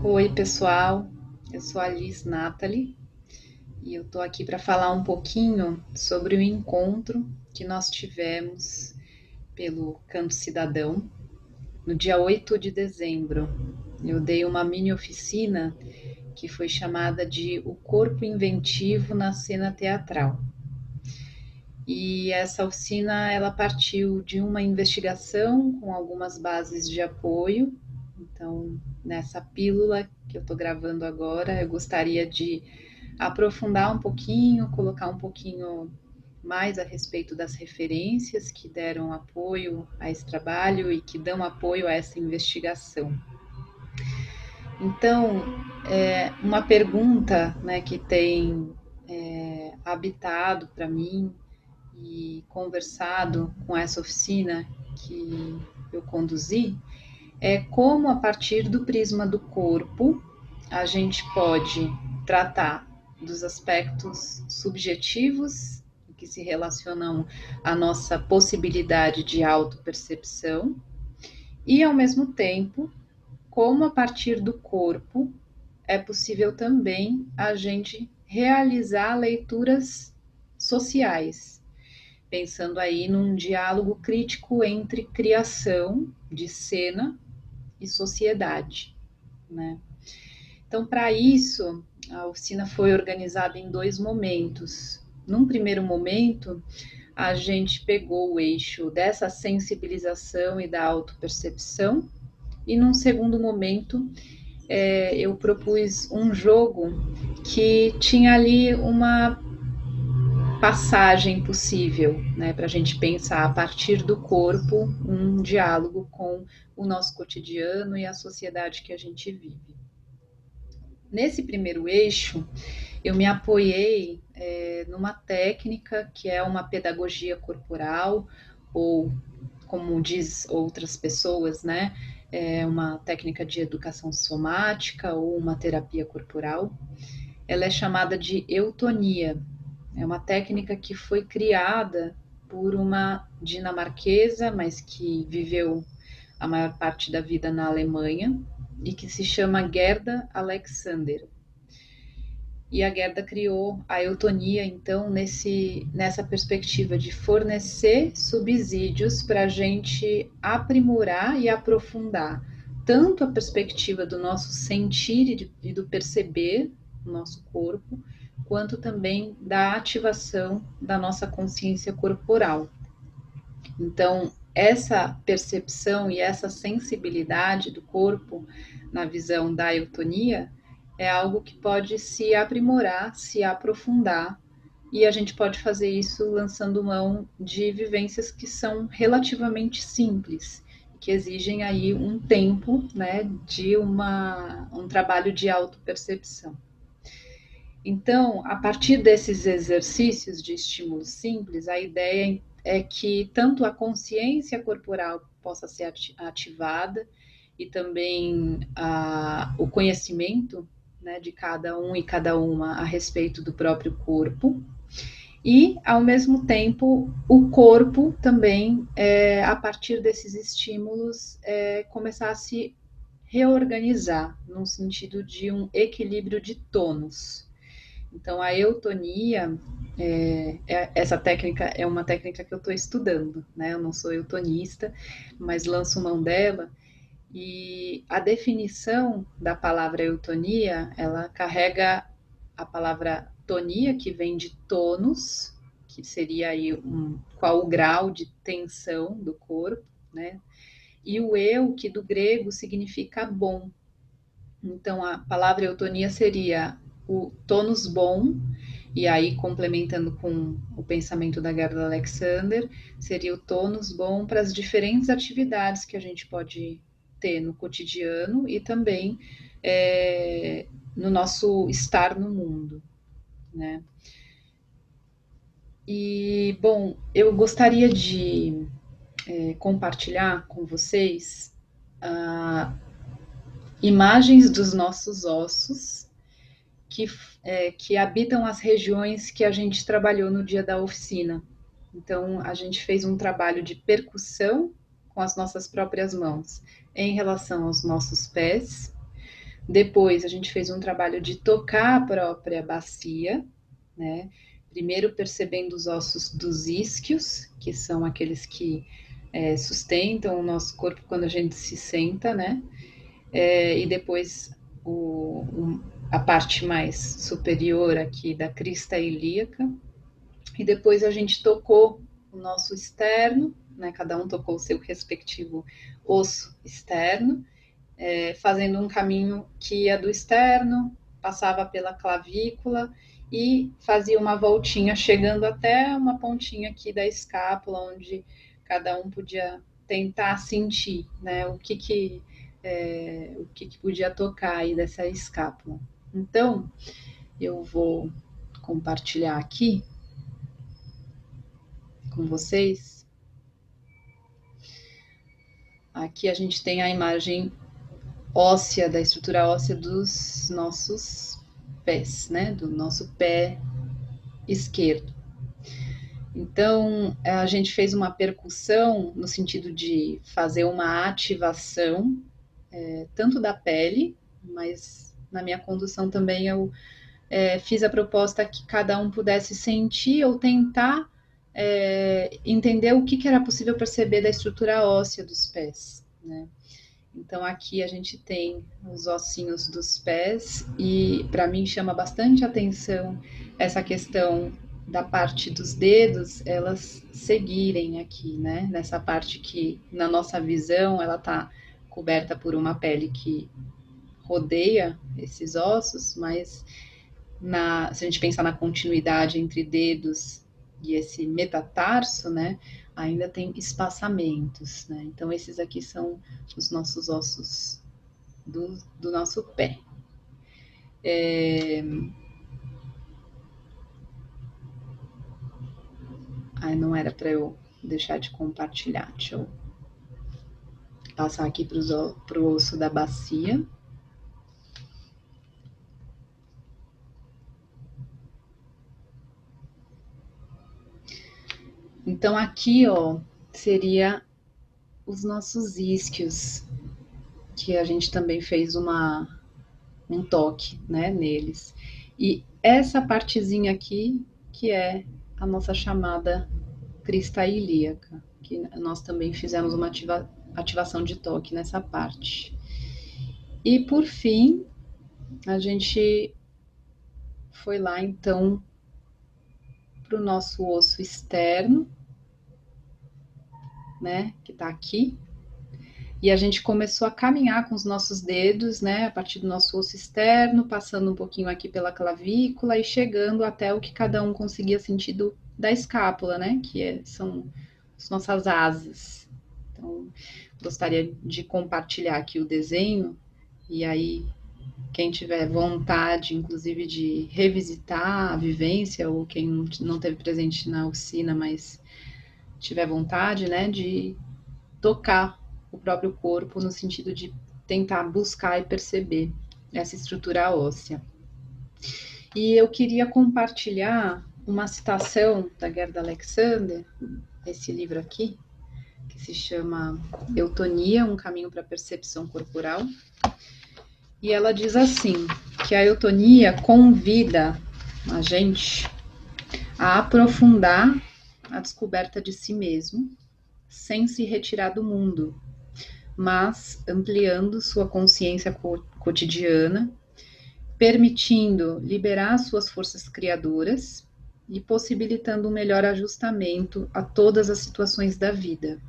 Oi, pessoal. Eu sou a Liz Nathalie e eu tô aqui para falar um pouquinho sobre o encontro que nós tivemos pelo Canto Cidadão no dia 8 de dezembro. Eu dei uma mini oficina que foi chamada de O Corpo Inventivo na Cena Teatral. E essa oficina ela partiu de uma investigação com algumas bases de apoio. Então, nessa pílula que eu estou gravando agora, eu gostaria de aprofundar um pouquinho, colocar um pouquinho mais a respeito das referências que deram apoio a esse trabalho e que dão apoio a essa investigação. Então, uma pergunta, né, que tem habitado para mim e conversado com essa oficina que eu conduzi é como, a partir do prisma do corpo, a gente pode tratar dos aspectos subjetivos que se relacionam à nossa possibilidade de autopercepção e, ao mesmo tempo, como, a partir do corpo, é possível também a gente realizar leituras sociais, pensando aí num diálogo crítico entre criação de cena e sociedade, né? Então, para isso, a oficina foi organizada em dois momentos. Num primeiro momento, a gente pegou o eixo dessa sensibilização e da autopercepção, e num segundo momento, eu propus um jogo que tinha ali uma passagem possível, né, para a gente pensar a partir do corpo um diálogo com o nosso cotidiano e a sociedade que a gente vive. Nesse primeiro eixo, eu me apoiei numa técnica que é uma pedagogia corporal, ou como diz outras pessoas, né, é uma técnica de educação somática ou uma terapia corporal. Ela é chamada de eutonia. É uma técnica que foi criada por uma dinamarquesa, mas que viveu a maior parte da vida na Alemanha, e que se chama Gerda Alexander. E a Gerda criou a eutonia, então, nessa perspectiva de fornecer subsídios para a gente aprimorar e aprofundar tanto a perspectiva do nosso sentir e do perceber no nosso corpo, quanto também da ativação da nossa consciência corporal. Então, essa percepção e essa sensibilidade do corpo na visão da eutonia é algo que pode se aprimorar, se aprofundar, e a gente pode fazer isso lançando mão de vivências que são relativamente simples, que exigem aí um tempo, né, de um trabalho de autopercepção. Então, a partir desses exercícios de estímulo simples, a ideia é que tanto a consciência corporal possa ser ativada e também o conhecimento, né, de cada um e cada uma a respeito do próprio corpo, e, ao mesmo tempo, o corpo também, a partir desses estímulos, começar a se reorganizar, no sentido de um equilíbrio de tônus. Então, a eutonia, essa técnica é uma técnica que eu estou estudando, né? Eu não sou eutonista, mas lanço mão dela. E a definição da palavra eutonia, ela carrega a palavra tonia, que vem de tônus, que seria aí qual o grau de tensão do corpo, né? E o eu, que do grego significa bom. Então, a palavra eutonia seria o tônus bom, e aí complementando com o pensamento da Gerda Alexander, seria o tônus bom para as diferentes atividades que a gente pode ter no cotidiano e também no nosso estar no mundo, né? E, bom, eu gostaria de compartilhar com vocês imagens dos nossos ossos que, que habitam as regiões que a gente trabalhou no dia da oficina. Então, a gente fez um trabalho de percussão com as nossas próprias mãos em relação aos nossos pés, Depois a gente fez um trabalho de tocar a própria bacia, né? Primeiro percebendo os ossos dos isquios, que são aqueles que sustentam o nosso corpo quando a gente se senta, né? E depois a parte mais superior aqui da crista ilíaca. E depois a gente tocou o nosso externo, né? Cada um tocou o seu respectivo osso externo, fazendo um caminho que ia do externo, passava pela clavícula e fazia uma voltinha, chegando até uma pontinha aqui da escápula, onde cada um podia tentar sentir, né, o que podia tocar aí dessa escápula. Então, eu vou compartilhar aqui com vocês. Aqui a gente tem a imagem óssea, da estrutura óssea dos nossos pés, né? Do nosso pé esquerdo. Então, a gente fez uma percussão no sentido de fazer uma ativação, tanto da pele, mas na minha condução também eu fiz a proposta que cada um pudesse sentir ou tentar entender o que era possível perceber da estrutura óssea dos pés, né? Então aqui a gente tem os ossinhos dos pés e para mim chama bastante atenção essa questão da parte dos dedos, elas seguirem aqui, né? Nessa parte que na nossa visão ela está coberta por uma pele que rodeia esses ossos, mas se a gente pensar na continuidade entre dedos e esse metatarso, né, ainda tem espaçamentos, né? Então esses aqui são os nossos ossos do nosso pé. Não era para eu deixar de compartilhar. Deixa eu passar aqui para o osso da bacia. Então aqui, ó, seria os nossos isquios, que a gente também fez um toque, né, neles. E essa partezinha aqui, que é a nossa chamada crista ilíaca, que nós também fizemos uma ativação de toque nessa parte. E por fim, a gente foi lá então para o nosso osso externo, né, que tá aqui. E a gente começou a caminhar com os nossos dedos, né, a partir do nosso osso externo, passando um pouquinho aqui pela clavícula e chegando até o que cada um conseguia sentir da escápula, né, que são as nossas asas. Então, gostaria de compartilhar aqui o desenho, e aí quem tiver vontade, inclusive, de revisitar a vivência, ou quem não teve presente na oficina, mas tiver vontade, né, de tocar o próprio corpo no sentido de tentar buscar e perceber essa estrutura óssea. E eu queria compartilhar uma citação da Gerda Alexander, esse livro aqui, que se chama Eutonia, um caminho para a percepção corporal. E ela diz assim, que a eutonia convida a gente a aprofundar a descoberta de si mesmo, sem se retirar do mundo, mas ampliando sua consciência cotidiana, permitindo liberar suas forças criadoras e possibilitando um melhor ajustamento a todas as situações da vida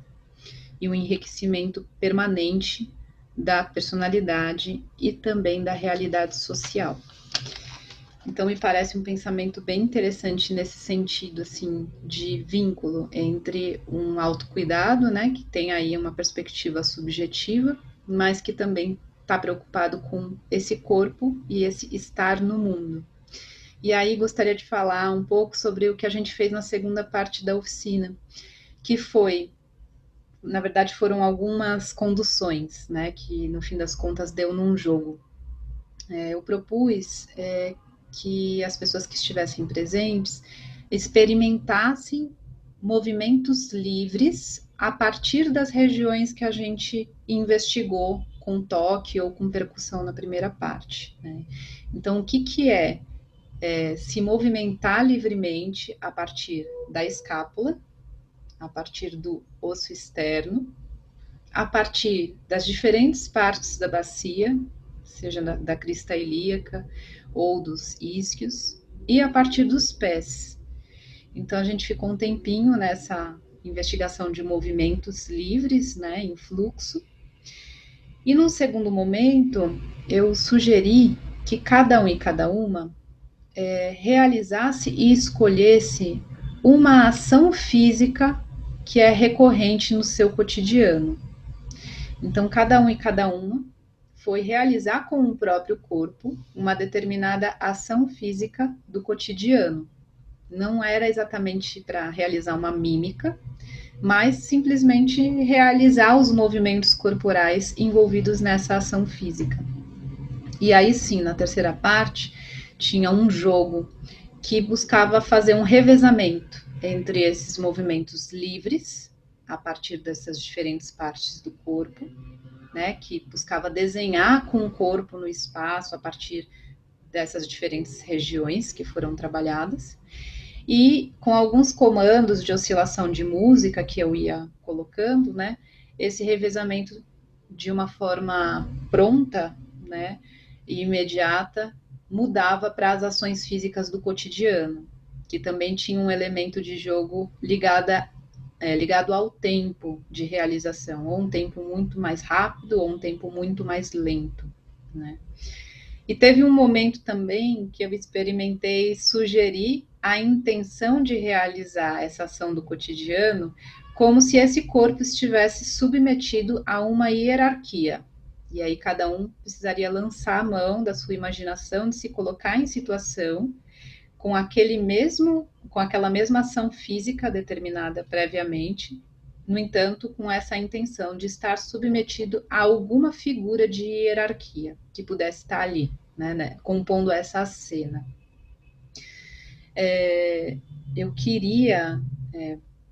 e um enriquecimento permanente da personalidade e também da realidade social. Então, me parece um pensamento bem interessante nesse sentido, assim, de vínculo entre um autocuidado, né, que tem aí uma perspectiva subjetiva, mas que também está preocupado com esse corpo e esse estar no mundo. E aí gostaria de falar um pouco sobre o que a gente fez na segunda parte da oficina, que foi, na verdade, foram algumas conduções, né, que no fim das contas deu num jogo. Eu propus que as pessoas que estivessem presentes experimentassem movimentos livres a partir das regiões que a gente investigou com toque ou com percussão na primeira parte, né? Então, o que é se movimentar livremente a partir da escápula, a partir do osso externo, a partir das diferentes partes da bacia, seja da crista ilíaca ou dos isquios, e a partir dos pés. Então, a gente ficou um tempinho nessa investigação de movimentos livres, né, em fluxo. E num segundo momento, eu sugeri que cada um e cada uma realizasse e escolhesse uma ação física que é recorrente no seu cotidiano. Então, cada um e cada uma foi realizar com o próprio corpo uma determinada ação física do cotidiano. Não era exatamente para realizar uma mímica, mas simplesmente realizar os movimentos corporais envolvidos nessa ação física. E aí sim, na terceira parte, tinha um jogo que buscava fazer um revezamento entre esses movimentos livres, a partir dessas diferentes partes do corpo, né, que buscava desenhar com o corpo no espaço a partir dessas diferentes regiões que foram trabalhadas, e com alguns comandos de oscilação de música que eu ia colocando, né, esse revezamento de uma forma pronta, né, e imediata, mudava para as ações físicas do cotidiano, que também tinha um elemento de jogo ligado ao tempo de realização, ou um tempo muito mais rápido, ou um tempo muito mais lento, né? E teve um momento também que eu experimentei sugerir a intenção de realizar essa ação do cotidiano como se esse corpo estivesse submetido a uma hierarquia. E aí cada um precisaria lançar a mão da sua imaginação de se colocar em situação com aquela mesma ação física determinada previamente, no entanto, com essa intenção de estar submetido a alguma figura de hierarquia que pudesse estar ali, né, compondo essa cena. Eu queria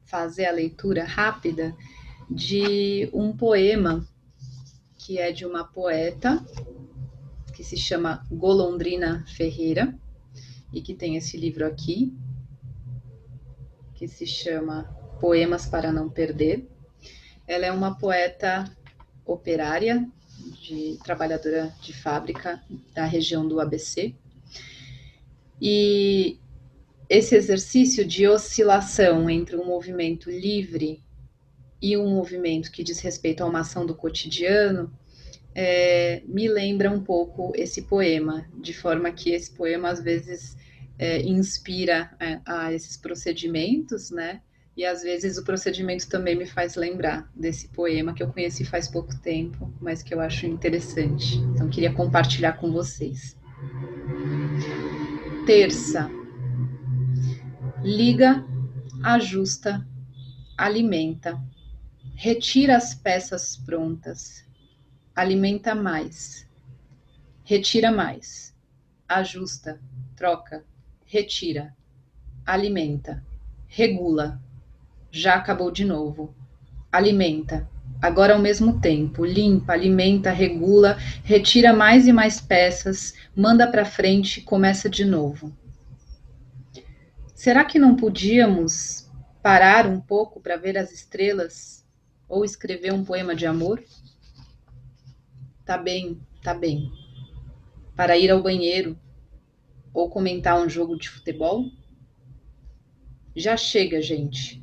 fazer a leitura rápida de um poema que é de uma poeta que se chama Golondrina Ferreira e que tem esse livro aqui, que se chama Poemas para Não Perder. Ela é uma poeta operária, trabalhadora de fábrica da região do ABC. E esse exercício de oscilação entre um movimento livre e um movimento que diz respeito a uma ação do cotidiano me lembra um pouco esse poema, de forma que esse poema às vezes inspira a esses procedimentos, né? E às vezes o procedimento também me faz lembrar desse poema que eu conheci faz pouco tempo, mas que eu acho interessante. Então queria compartilhar com vocês. Terça. Liga, ajusta, alimenta, retira as peças prontas, alimenta mais, retira mais, ajusta, troca, retira, alimenta, regula, já acabou de novo, alimenta, agora ao mesmo tempo, limpa, alimenta, regula, retira mais e mais peças, manda para frente, começa de novo. Será que não podíamos parar um pouco para ver as estrelas ou escrever um poema de amor? Tá bem, tá bem. Para ir ao banheiro ou comentar um jogo de futebol? Já chega, gente.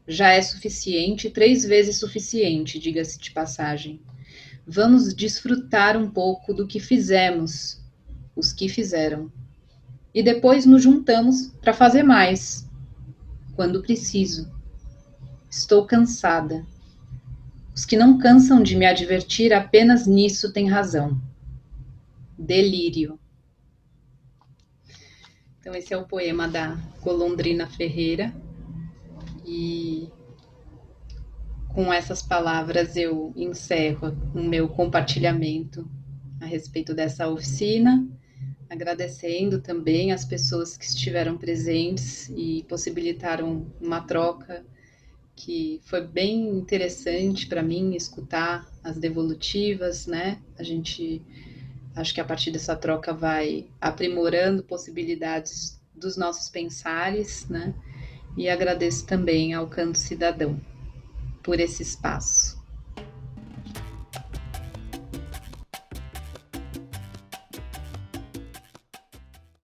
Já é suficiente, 3 vezes suficiente, diga-se de passagem. Vamos desfrutar um pouco do que fizemos, os que fizeram. E depois nos juntamos para fazer mais, quando preciso. Estou cansada. Os que não cansam de me advertir apenas nisso têm razão. Delírio. Então esse é o poema da Golondrina Ferreira. E com essas palavras eu encerro o meu compartilhamento a respeito dessa oficina, agradecendo também as pessoas que estiveram presentes e possibilitaram uma troca que foi bem interessante para mim escutar as devolutivas, né? Acho que a partir dessa troca vai aprimorando possibilidades dos nossos pensares, né? E agradeço também ao Canto Cidadão por esse espaço.